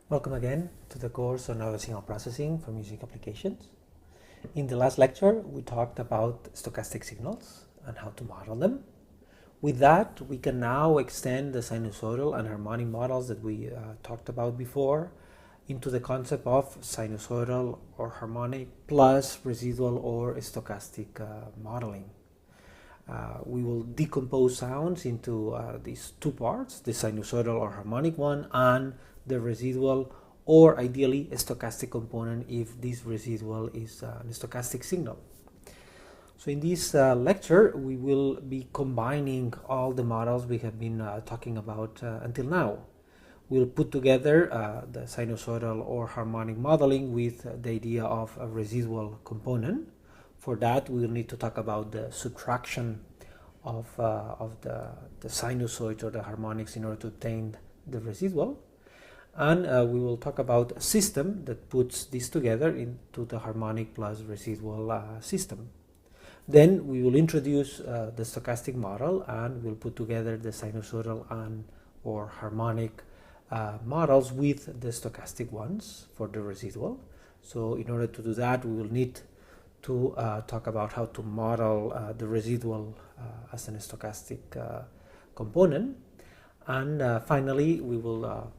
Welcome again to the course on audio signal processing for music applications. In the last lecture, we talked about stochastic signals and how to model them. With that, we can now extend the sinusoidal and harmonic models that we talked about before into the concept of sinusoidal or harmonic plus residual or stochastic modeling. We will decompose sounds into these two parts, the sinusoidal or harmonic one and the residual or ideally a stochastic component if this residual is a stochastic signal. So in this lecture we will be combining all the models we have been talking about until now. We'll put together the sinusoidal or harmonic modeling with the idea of a residual component. For that, we will need to talk about the subtraction of the sinusoids or the harmonics in order to obtain the residual. And we will talk about a system that puts this together into the harmonic plus residual system. Then we will introduce the stochastic model and we'll put together the sinusoidal and or harmonic models with the stochastic ones for the residual. So in order to do that, we will need to talk about how to model the residual as a stochastic component. And finally, we will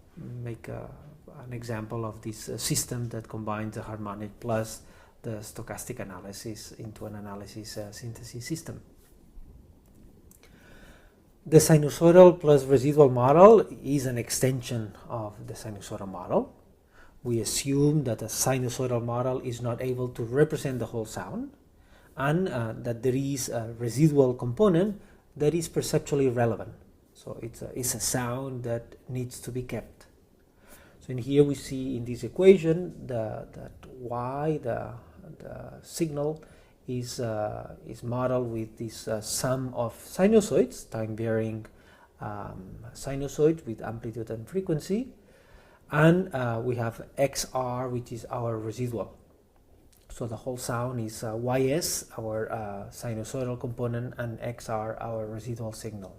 make an example of this system that combines the harmonic plus the stochastic analysis into an analysis synthesis system. The sinusoidal plus residual model is an extension of the sinusoidal model. We assume that a sinusoidal model is not able to represent the whole sound and that there is a residual component that is perceptually relevant. So it's a sound that needs to be kept. So in here we see in this equation that y, the signal, is modeled with this sum of sinusoids, time-varying sinusoids with amplitude and frequency. And we have XR, which is our residual. So the whole sound is YS, our sinusoidal component, and XR, our residual signal.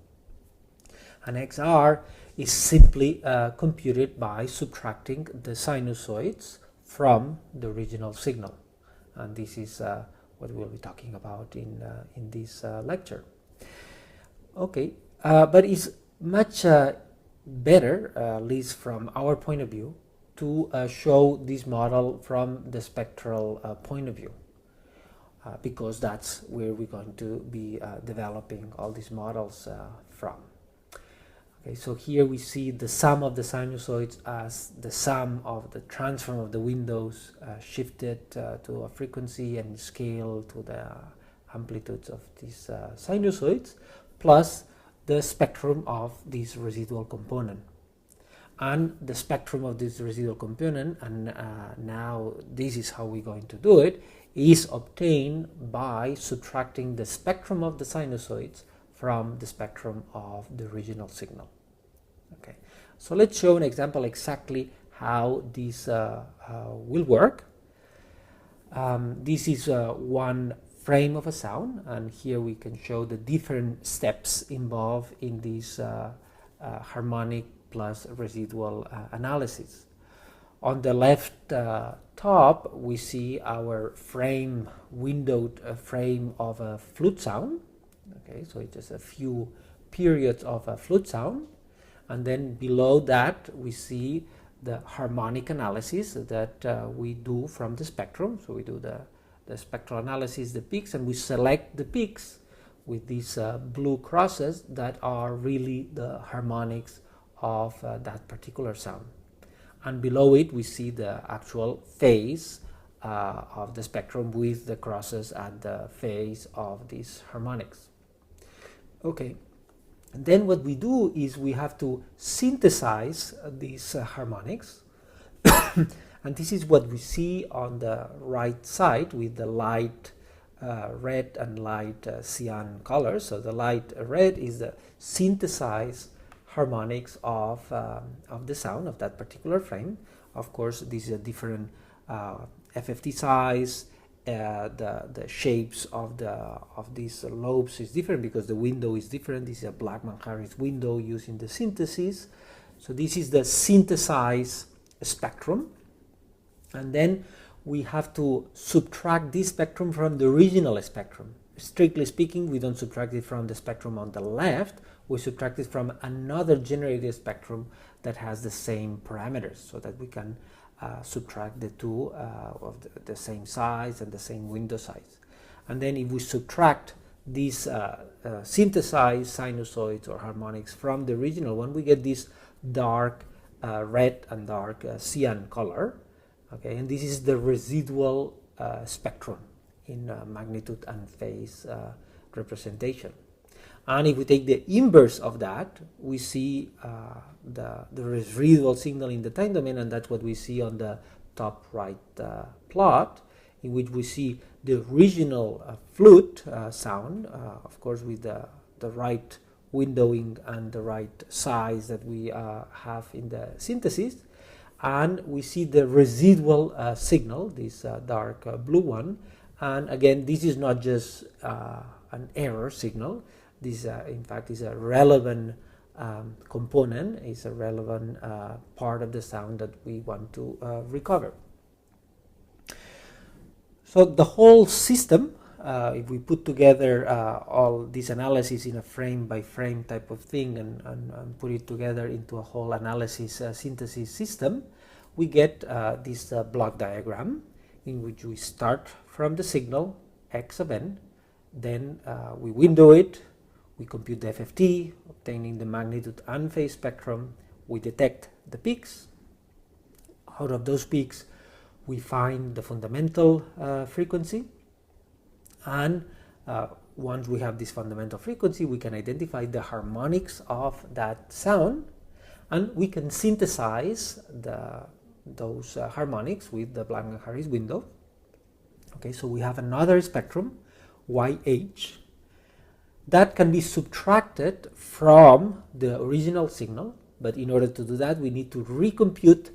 And XR is simply computed by subtracting the sinusoids from the original signal. And this is what we'll be talking about in this lecture. Okay, but it's much better, at least from our point of view, to show this model from the spectral point of view, because that's where we're going to be developing all these models from. Okay, so here we see the sum of the sinusoids as the sum of the transform of the windows shifted to a frequency and scale to the amplitudes of these sinusoids, plus the spectrum of this residual component. And the spectrum of this residual component, and now this is how we're going to do it, is obtained by subtracting the spectrum of the sinusoids from the spectrum of the original signal. Okay, so let's show an example exactly how this will work. This is one frame of a sound, and here we can show the different steps involved in this harmonic plus residual analysis. On the left top we see our frame, windowed frame of a flute sound. Okay, so it's just a few periods of a flute sound, and then below that we see the harmonic analysis that we do from the spectrum. So we do the spectral analysis, the peaks, and we select the peaks with these blue crosses that are really the harmonics of that particular sound. And below it we see the actual phase of the spectrum with the crosses at the phase of these harmonics. Okay, and then what we do is we have to synthesize these harmonics. And this is what we see on the right side with the light red and light cyan colors. So the light red is the synthesized harmonics of the sound of that particular frame. Of course, this is a different FFT size. The shapes of these lobes is different because the window is different. This is a Blackman-Harris window using the synthesis. So this is the synthesized spectrum, and then we have to subtract this spectrum from the original spectrum. Strictly speaking, we don't subtract it from the spectrum on the left, we subtract it from another generated spectrum that has the same parameters, so that we can subtract the two of the same size and the same window size. And then if we subtract these synthesized sinusoids or harmonics from the original one, we get this dark red and dark cyan color. Okay, and this is the residual spectrum in magnitude and phase representation. And if we take the inverse of that, we see the residual signal in the time domain, and that's what we see on the top right plot, in which we see the original flute sound, of course with the right windowing and the right size that we have in the synthesis, and we see the residual signal, this dark blue one. And again, this is not just an error signal. This in fact is a relevant component, is a relevant part of the sound that we want to recover. So the whole system, if we put together all this analysis in a frame by frame type of thing and put it together into a whole analysis synthesis system, we get this block diagram in which we start from the signal x of n, then we window it, we compute the FFT, obtaining the magnitude and phase spectrum, we detect the peaks. Out of those peaks, we find the fundamental frequency, and once we have this fundamental frequency, we can identify the harmonics of that sound, and we can synthesize those harmonics with the Blackman-Harris window. Okay, so we have another spectrum, YH, that can be subtracted from the original signal, but in order to do that, we need to recompute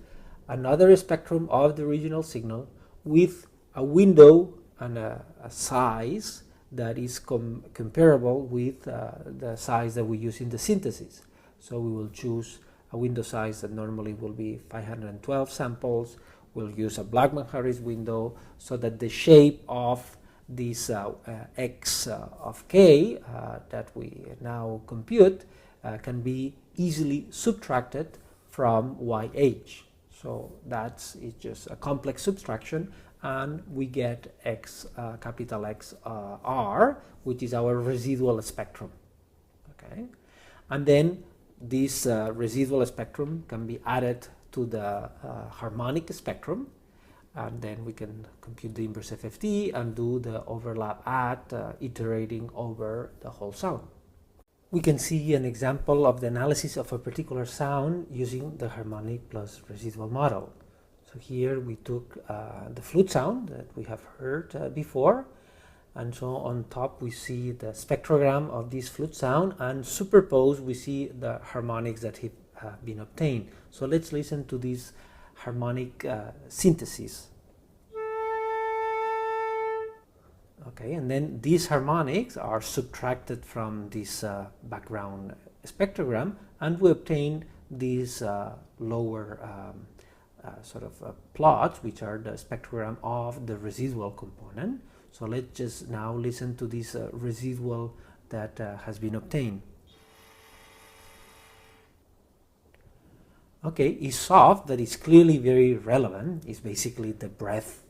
another spectrum of the original signal with a window and a size that is comparable with the size that we use in the synthesis. So we will choose a window size that normally will be 512 samples. We'll use a Blackman-Harris window so that the shape of this x of k that we now compute can be easily subtracted from YH. So it's just a complex subtraction, and we get x, capital X R, which is our residual spectrum. Okay, and then this residual spectrum can be added to the harmonic spectrum, and then we can compute the inverse FFT and do the overlap at iterating over the whole sound. We can see an example of the analysis of a particular sound using the harmonic plus residual model. So here we took the flute sound that we have heard before, and so on top we see the spectrogram of this flute sound, and superposed we see the harmonics that have been obtained. So let's listen to this harmonic synthesis. Okay, and then these harmonics are subtracted from this background spectrogram, and we obtain these lower sort of plots, which are the spectrogram of the residual component. So let's just now listen to this residual that has been obtained. Okay, it's soft, that is clearly very relevant. It's basically the breath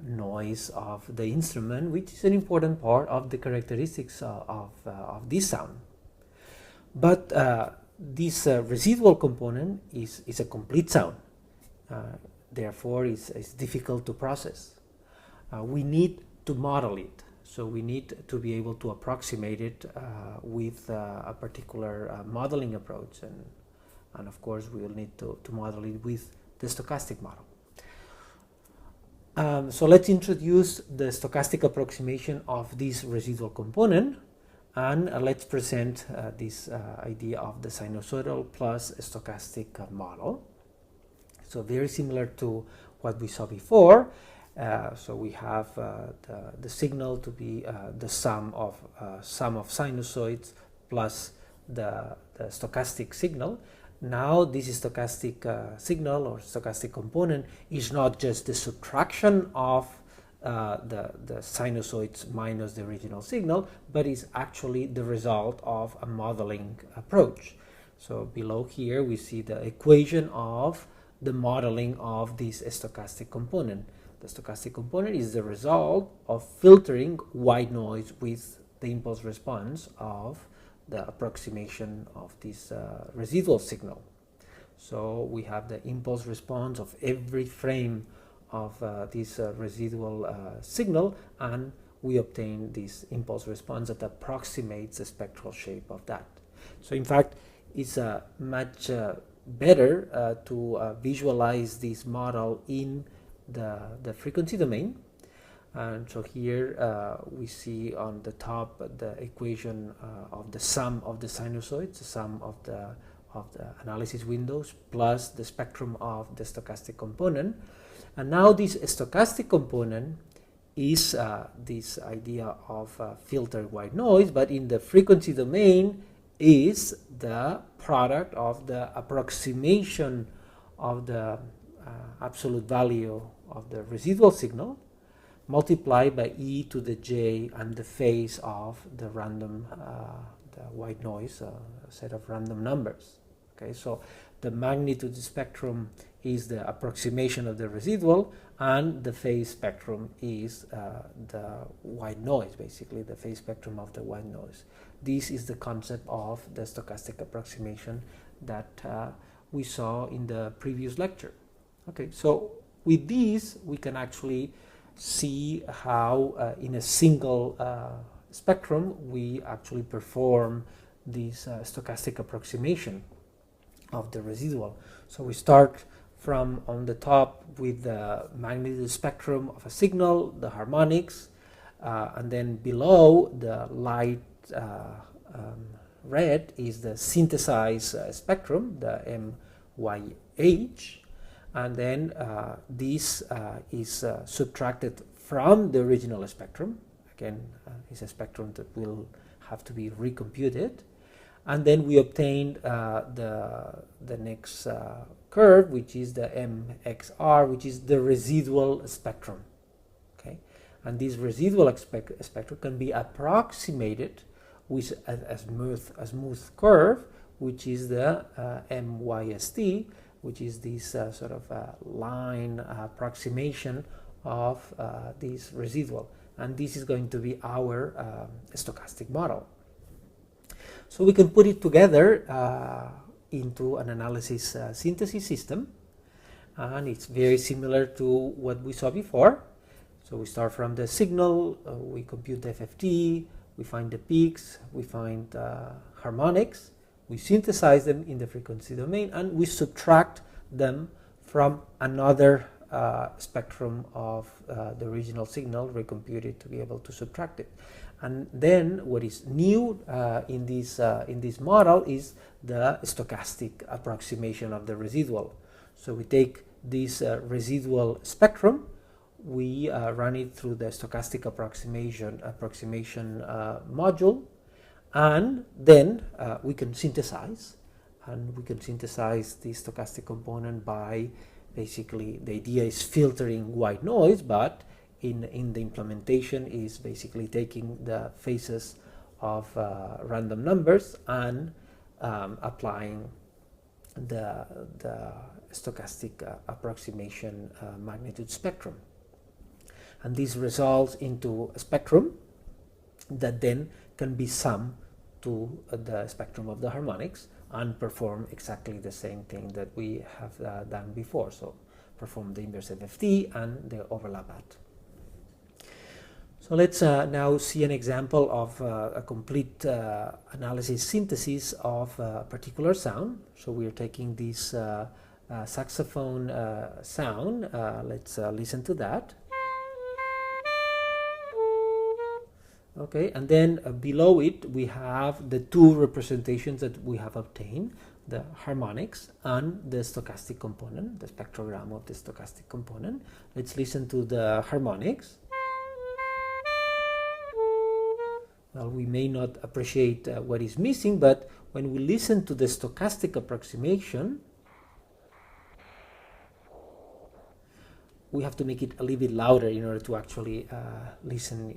noise of the instrument, which is an important part of the characteristics of this sound. But this residual component is a complete sound, therefore it's difficult to process. We need to model it, so we need to be able to approximate it with a particular modeling approach, and of course we will need to model it with the stochastic model. So let's introduce the stochastic approximation of this residual component, and let's present this idea of the sinusoidal plus stochastic model. So very similar to what we saw before. So we have the signal to be the sum of sinusoids plus the stochastic signal. now this stochastic signal or stochastic component is not just the subtraction of the sinusoids minus the original signal, but is actually the result of a modeling approach. So below here we see the equation of the modeling of this stochastic component. The stochastic component is the result of filtering white noise with the impulse response of the approximation of this residual signal. So we have the impulse response of every frame of this residual signal, and we obtain this impulse response that approximates the spectral shape of that. So in fact, it's much better to visualize this model in the frequency domain. And so here we see on the top the equation of the sum of the sinusoids, the sum of the analysis windows plus the spectrum of the stochastic component. And now this stochastic component is this idea of filtered white noise, but in the frequency domain is the product of the approximation of the absolute value of the residual signal multiplied by e to the j and the phase of the random the white noise, a set of random numbers. Okay, so the magnitude of the spectrum is the approximation of the residual, and the phase spectrum is the white noise, basically the phase spectrum of the white noise. This is the concept of the stochastic approximation that we saw in the previous lecture. Okay, so with these we can actually see how in a single spectrum we actually perform this stochastic approximation of the residual. So we start from on the top with the magnitude spectrum of a signal, the harmonics, and then below the light red is the synthesized spectrum, the MYH, and then this is subtracted from the original spectrum. Again, it's a spectrum that will have to be recomputed, and then we obtained the next curve, which is the MXR, which is the residual spectrum. Okay, and this residual spectrum can be approximated with a smooth curve, which is the MYST, which is this sort of line approximation of this residual, and this is going to be our stochastic model. So we can put it together into an analysis synthesis system, and it's very similar to what we saw before. So we start from the signal, we compute the FFT, we find the peaks, we find harmonics, we synthesize them in the frequency domain, and we subtract them from another spectrum of the original signal, recomputed to be able to subtract it. And then what is new in this model is the stochastic approximation of the residual. So we take this residual spectrum, we run it through the stochastic approximation module, and then we can synthesize, and we can synthesize the stochastic component by basically, the idea is filtering white noise, but in the implementation is basically taking the phases of random numbers and applying the stochastic approximation magnitude spectrum. And this results into a spectrum that then can be summed to the spectrum of the harmonics and perform exactly the same thing that we have done before. So perform the inverse FFT and the overlap at. So let's now see an example of a complete analysis synthesis of a particular sound. So we are taking this saxophone sound. Let's listen to that. Okay, and then below it we have the two representations that we have obtained, the harmonics and the stochastic component, the spectrogram of the stochastic component. Let's listen to the harmonics. Well, we may not appreciate what is missing, but when we listen to the stochastic approximation, we have to make it a little bit louder in order to actually listen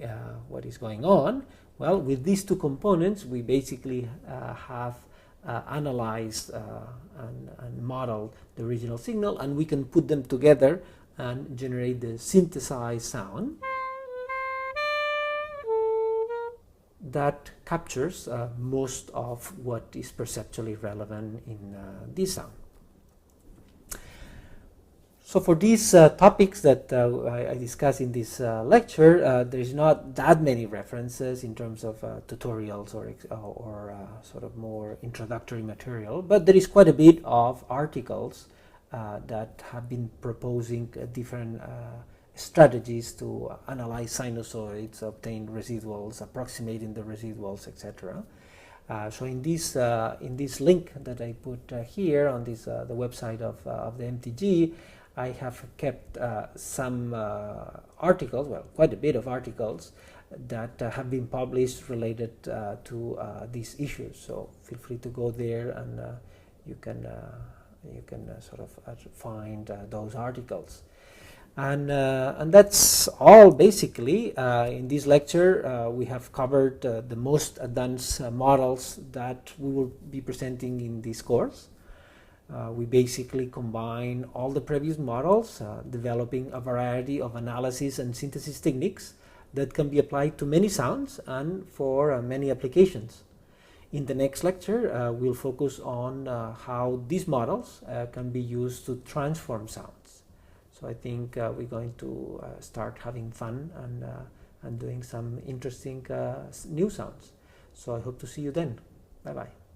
what is going on. Well, with these two components, we basically have analyzed and modeled the original signal, and we can put them together and generate the synthesized sound that captures most of what is perceptually relevant in this sound. So for these topics that I discussed in this lecture, there is not that many references in terms of tutorials or sort of more introductory material, but there is quite a bit of articles that have been proposing different strategies to analyze sinusoids, obtain residuals, approximating the residuals, etc. So in this link that I put here on this the website of the MTG, I have kept some articles, well, quite a bit of articles that have been published related to these issues. So feel free to go there, and you can sort of find those articles. And that's all basically. In this lecture, we have covered the most advanced models that we will be presenting in this course. We basically combine all the previous models, developing a variety of analysis and synthesis techniques that can be applied to many sounds and for many applications. In the next lecture, we'll focus on how these models can be used to transform sounds. So I think we're going to start having fun and doing some interesting new sounds. So I hope to see you then. Bye-bye.